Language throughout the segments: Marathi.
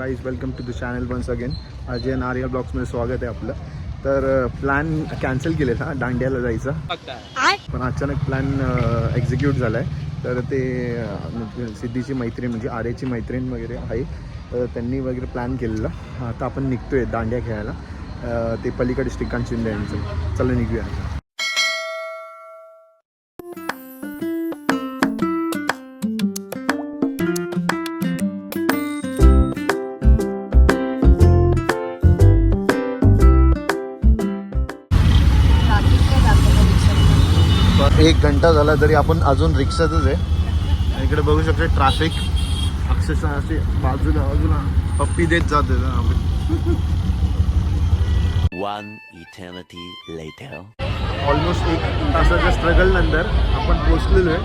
Guys welcome to the channel once again. Ajay Nariyal ब्लॉग्समध्ये स्वागत आहे आपलं. तर प्लॅन कॅन्सल केलेला दांड्याला जायचा, पण अचानक प्लॅन एक्झिक्यूट झाला आहे. तर ते सिद्धीची मैत्रीण म्हणजे आर्याची मैत्रीण वगैरे आहे, त्यांनी वगैरे प्लॅन केलेला. आता आपण निघतो आहे दांड्या खेळायला. ते पलीकडे श्रीकांत शिंदे यांचं. चला निघूया. एक घंटा झाला तरी आपण अजून रिक्षातच आहे. इकडे बघू शकतो ट्रॅफिक अक्षरशः असे बाजूला बाजूला पप्पी देत जाते. ऑलमोस्ट एक तासाच्या स्ट्रगल नंतर आपण पोचलेलो आहे.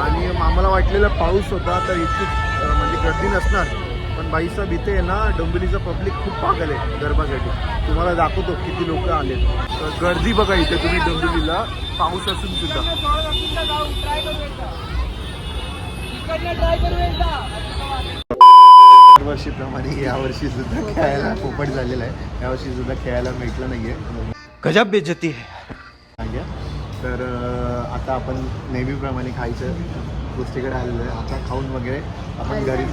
आणि आम्हाला वाटलेला पाऊस होता तर इतकी म्हणजे गर्दी नसणार, पण बाईसाहेब इथे आहे ना डोंबिवलीचा पब्लिक खूप पागल आहे गरबासाठी. तुम्हाला दाखवतो किती लोक आले. गर्दी बघा इथे तुम्ही डोंबिवलीला, पाऊस असून सुद्धा. दरवर्षीप्रमाणे यावर्षी सुद्धा खेळायला पोपट झालेला आहे. यावर्षी सुद्धा खेळायला भेटलं नाहीये. गजब बेइज्जती है. तर आता आपण नेहमीप्रमाणे खायचं गोष्टीकडे आलेलो आहे. आता खाऊन वगैरे आपण घरी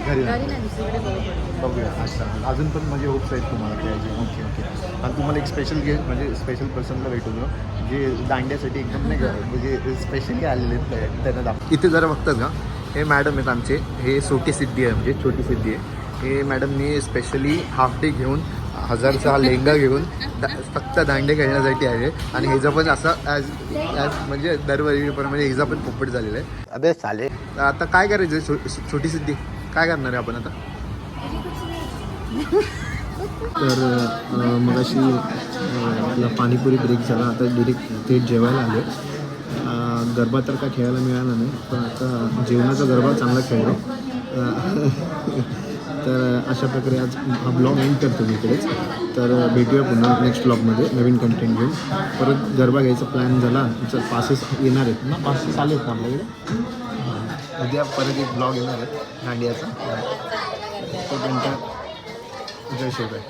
बघूया. अच्छा, अजून पण म्हणजे होप्स आहेत तुम्हाला खेळायचे. Okay okay. आणि तुम्हाला एक स्पेशल गेस्ट म्हणजे स्पेशल पर्सनला भेटून जे दांड्यासाठी एकदम नाही का म्हणजे स्पेशली आलेले आहेत त्यांना दाखव. इथे जरा बघतात का, हे मॅडम आहेत आमचे. हे छोटी सिद्धी आहे म्हणजे छोटी सिद्धी आहे. हे मॅडमनी स्पेशली हाफ डे घेऊन 1000चा हा लेहंगा घेऊन फक्त दांडे खेळण्यासाठी आहे. आणि हिचा पण असा ॲज म्हणजे दरवर्षी पण म्हणजे हिचा पण पोपट झालेला आहे. अबे साले. आता काय करायचं छोटी सिद्धी, काय करणार आहे आपण आता? तर मगाशी आपला पाणीपुरी ब्रेक झाला. आता डिरेक्ट थेट जेवायला आले. गरबा तर काय खेळायला मिळाला नाही, पण आता जेवणाचा गरबा चांगला खेळलो. तर अशा प्रकारे आज हा ब्लॉग एंड करतो मी इकडेच. तर भेटूया पुन्हा नेक्स्ट ब्लॉगमध्ये नवीन कंटेंट घेऊन. परत गरबा घ्यायचा प्लॅन झाला. तुमचं पासेस येणार आहेत ना, पासेस आले आहेत ना आपल्याकडे. उद्या परत एक ब्लॉग येणार आहे दांडियाचा. तो जय शिवराय.